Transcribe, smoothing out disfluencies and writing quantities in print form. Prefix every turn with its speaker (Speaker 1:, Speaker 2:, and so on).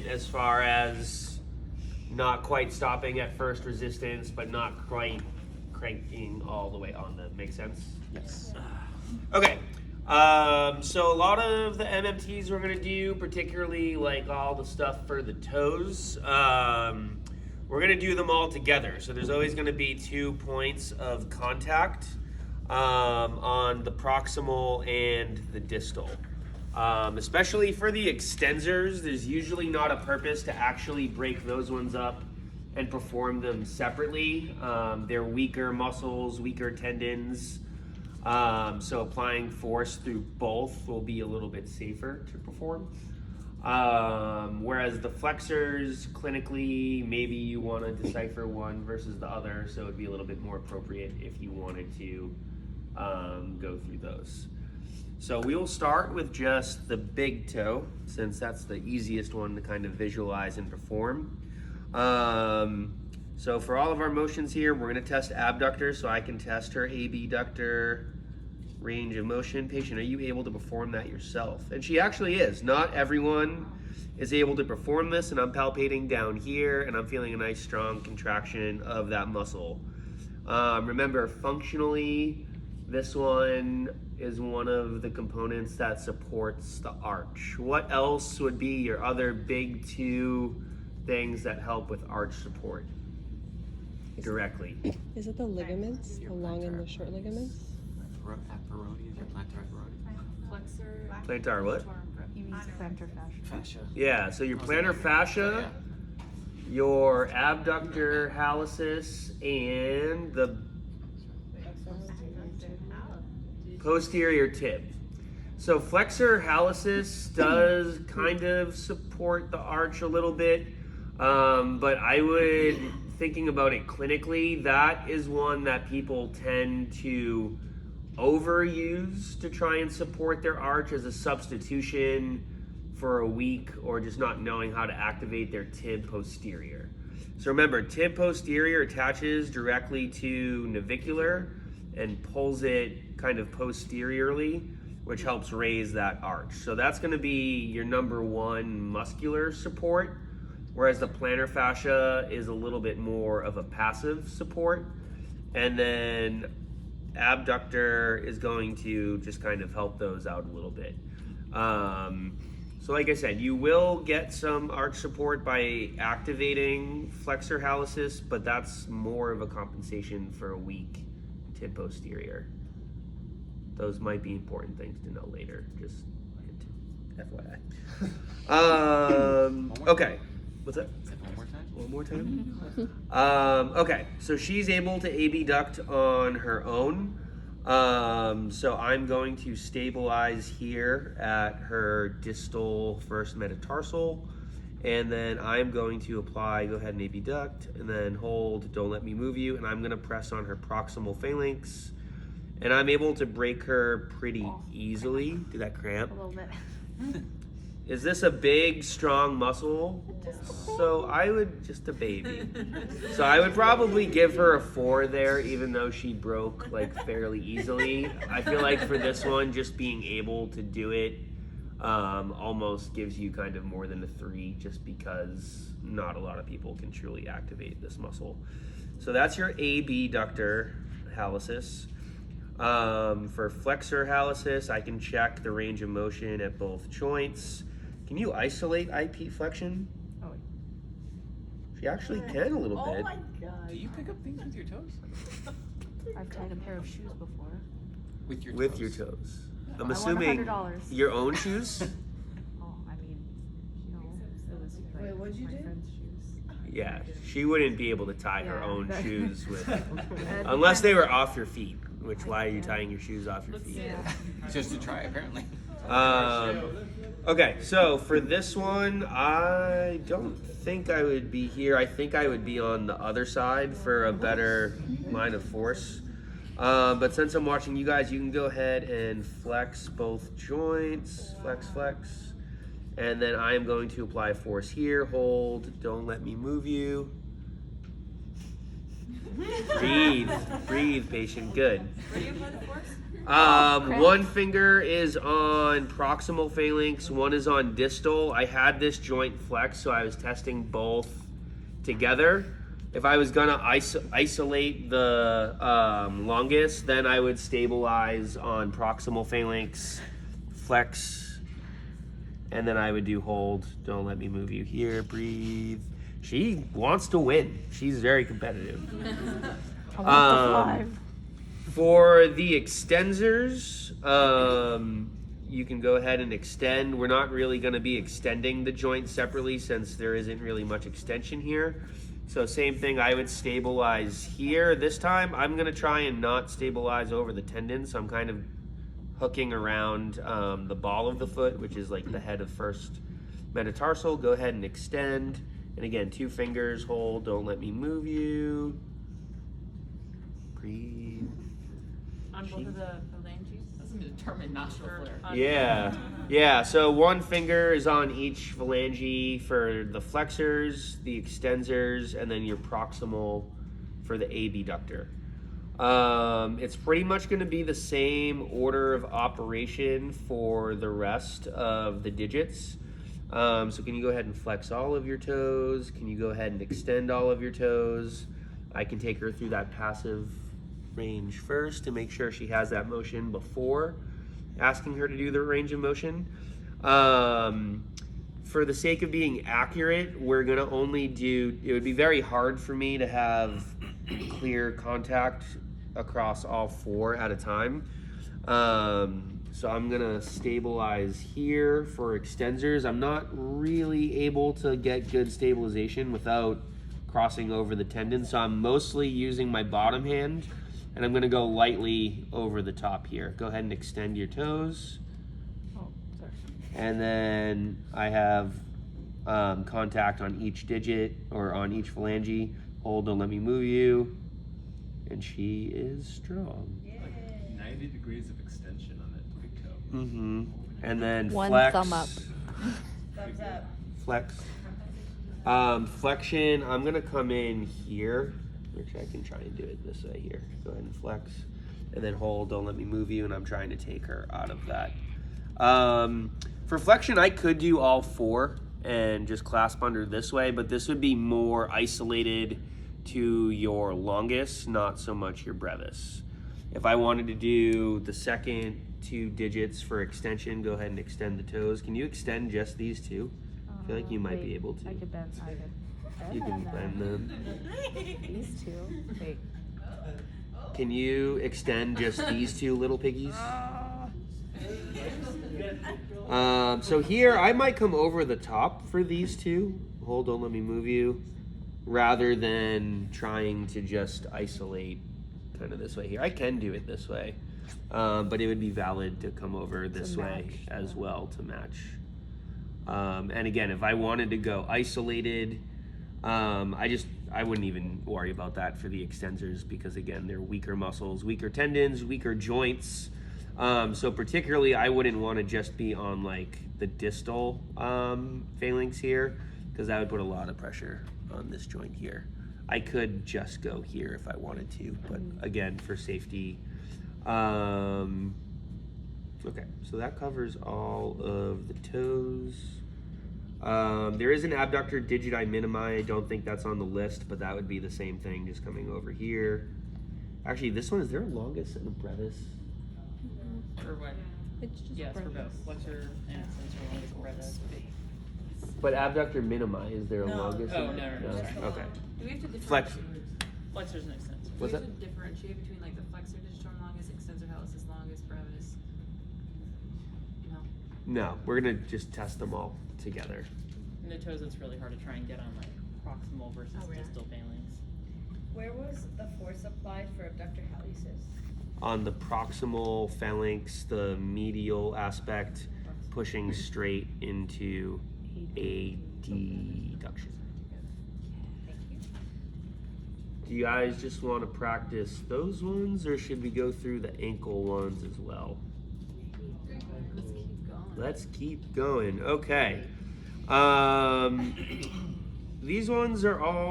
Speaker 1: it as far as not quite stopping at first resistance, but not quite cranking all the way on them. Make sense?
Speaker 2: Yes.
Speaker 1: Okay. So a lot of the MMTs we're gonna do, particularly like all the stuff for the toes, we're gonna do them all together. So there's always gonna be 2 points of contact on the proximal and the distal. Especially for the extensors, there's usually not a purpose to actually break those ones up and perform them separately. They're weaker muscles, weaker tendons. So applying force through both will be a little bit safer to perform. Whereas the flexors, clinically, maybe you want to decipher one versus the other, so it'd be a little bit more appropriate if you wanted to go through those. So we will start with just the big toe, since that's the easiest one to kind of visualize and perform. So for all of our motions here, we're going to test abductor, so I can test her abductor range of motion. Patient, are you able to perform that yourself? And she actually is. Not everyone is able to perform this, and I'm palpating down here, and I'm feeling a nice strong contraction of that muscle. Remember, functionally, this one is one of the components that supports the arch. What else would be your other big 2 things that help with arch support directly?
Speaker 3: Is it the ligaments, the long and the short ligaments?
Speaker 2: Apparonius or plantar apparonius?
Speaker 4: Flexor.
Speaker 1: Plantar what?
Speaker 4: He means plantar fascia.
Speaker 2: Fascia.
Speaker 1: Yeah, so your plantar fascia, your abductor hallucis, and the posterior tib. So flexor hallucis does kind of support the arch a little bit, but I would, thinking about it clinically, that is one that people tend to overuse to try and support their arch as a substitution for a weak or just not knowing how to activate their tib posterior. So remember, tib posterior attaches directly to navicular and pulls it kind of posteriorly, which helps raise that arch. So that's going to be your number 1 muscular support, whereas the plantar fascia is a little bit more of a passive support. And then abductor is going to just kind of help those out a little bit. So like I said, you will get some arch support by activating flexor hallucis, but that's more of a compensation for a weak tib posterior. Those might be important things to know later, just FYI. Okay, what's that? One more time? Okay, so she's able to abduct on her own. So I'm going to stabilize here at her distal first metatarsal, and then I'm going to apply, go ahead and abduct, and then hold, don't let me move you, and I'm gonna press on her proximal phalanx, and I'm able to break her pretty easily. Did that cramp?
Speaker 4: A little bit.
Speaker 1: Is this a big, strong muscle? So I would, just a baby. So I would probably give her a 4 there, even though she broke like fairly easily. I feel like for this one, just being able to do it almost gives you kind of more than a 3, just because not a lot of people can truly activate this muscle. So that's your abductor hallucis. For flexor hallucis, I can check the range of motion at both joints. Can you isolate IP flexion?
Speaker 4: Oh.
Speaker 1: She actually can a little bit.
Speaker 4: Oh my god.
Speaker 2: Do you pick up things with your toes?
Speaker 4: I've tied a pair of shoes before.
Speaker 2: With your toes?
Speaker 1: With your toes. I'm
Speaker 4: I won
Speaker 1: assuming
Speaker 4: $100.
Speaker 1: your own shoes?
Speaker 4: Oh, I mean, you know, it was like
Speaker 5: Wait, what'd you
Speaker 4: my
Speaker 5: do?
Speaker 4: friend's shoes.
Speaker 1: Yeah, she wouldn't be able to tie her
Speaker 4: Yeah,
Speaker 1: own
Speaker 4: that-
Speaker 1: shoes with,
Speaker 4: That'd be
Speaker 1: unless they
Speaker 4: kinda-
Speaker 1: were off your feet. Which, why are you tying your shoes off your feet?
Speaker 4: Yeah.
Speaker 2: Just to try, apparently.
Speaker 1: Okay, so for this one, I don't think I would be here. I think I would be on the other side for a better line of force. But since I'm watching you guys, you can go ahead and flex both joints. Flex, flex. And then I am going to apply force here. Hold. Don't let me move you. Breathe. Breathe, patient. Good.
Speaker 5: Where do you apply the force?
Speaker 1: One finger is on proximal phalanx, one is on distal. I had this joint flex, so I was testing both together. If I was gonna isolate the longus, then I would stabilize on proximal phalanx, flex, and then I would do hold. Don't let me move you here, breathe. She wants to win. She's very competitive.
Speaker 4: I want the 5.
Speaker 1: For the extensors, you can go ahead and extend. We're not really going to be extending the joint separately since there isn't really much extension here. So same thing, I would stabilize here. This time, I'm going to try and not stabilize over the tendon. So I'm kind of hooking around the ball of the foot, which is like the head of first metatarsal. Go ahead and extend. And again, 2 fingers, hold, don't let me move you. Breathe.
Speaker 4: On both of the phalanges?
Speaker 2: Doesn't determine nostril flare.
Speaker 1: Yeah, so 1 finger is on each phalange for the flexors, the extensors, and then your proximal for the abductor. It's pretty much going to be the same order of operation for the rest of the digits. So can you go ahead and flex all of your toes? Can you go ahead and extend all of your toes? I can take her through that passive range first to make sure she has that motion before asking her to do the range of motion. For the sake of being accurate, we're gonna only do, it would be very hard for me to have clear contact across all 4 at a time. So I'm gonna stabilize here for extensors. I'm not really able to get good stabilization without crossing over the tendon, so I'm mostly using my bottom hand, and I'm gonna go lightly over the top here. Go ahead and extend your toes.
Speaker 4: Oh, sorry.
Speaker 1: And then I have contact on each digit, or on each phalange. Hold, don't let me move you. And she is strong.
Speaker 5: Like 90 degrees of extension on that big toe.
Speaker 1: Mm-hmm. And then
Speaker 4: 1
Speaker 1: flex.
Speaker 4: thumb up.
Speaker 6: Thumbs up.
Speaker 1: Flex. Flexion, I'm gonna come in here. Actually, I can try and do it this way here. Go ahead and flex. And then hold, don't let me move you, and I'm trying to take her out of that. For flexion, I could do all 4 and just clasp under this way, but this would be more isolated to your longus, not so much your brevis. If I wanted to do the second 2 digits for extension, go ahead and extend the toes. Can you extend just these 2? I feel like you might be able to.
Speaker 4: I could bend.
Speaker 1: You can bend them.
Speaker 4: These 2. Wait.
Speaker 1: Can you extend just these 2 little piggies? So here, I might come over the top for these 2. Hold, don't let me move you. Rather than trying to just isolate kind of this way here. I can do it this way, but it would be valid to come over this way as well to match. And again, if I wanted to go isolated, I wouldn't even worry about that for the extensors because again, they're weaker muscles, weaker tendons, weaker joints. So particularly, I wouldn't want to just be on like the distal phalanx here because that would put a lot of pressure on this joint here. I could just go here if I wanted to, but again, for safety. Okay, so that covers all of the toes. There is an abductor digiti minimi. I don't think that's on the list, but that would be the same thing, just coming over here. Actually, this one, is there a longus and a brevis?
Speaker 7: For what?
Speaker 3: It's just
Speaker 7: Yes, for both.
Speaker 3: brevis.
Speaker 7: Flexor and extensor longus brevis.
Speaker 1: But abductor minimi, is there a
Speaker 6: No.
Speaker 1: longus?
Speaker 7: Oh, no, sorry.
Speaker 1: Okay.
Speaker 8: Do we have to
Speaker 1: Flex.
Speaker 8: differentiate?
Speaker 7: Flexors and extensors.
Speaker 1: What's
Speaker 8: Do we
Speaker 1: that?
Speaker 8: have to differentiate between like the flexor digitorum longus, extensor hallucis longus, brevis? No.
Speaker 1: No, we're gonna just test them all together.
Speaker 7: In the toes, it's really hard to try and get on like proximal versus
Speaker 8: Oh, yeah.
Speaker 7: distal phalanx.
Speaker 6: Where was the force applied for abductor hallucis?
Speaker 1: On the proximal phalanx, the medial aspect, pushing straight into adduction.
Speaker 6: Thank you.
Speaker 1: Do you guys just want to practice those ones, or should we go through the ankle ones as well?
Speaker 8: Let's keep going.
Speaker 1: Let's keep going. Okay. These ones are all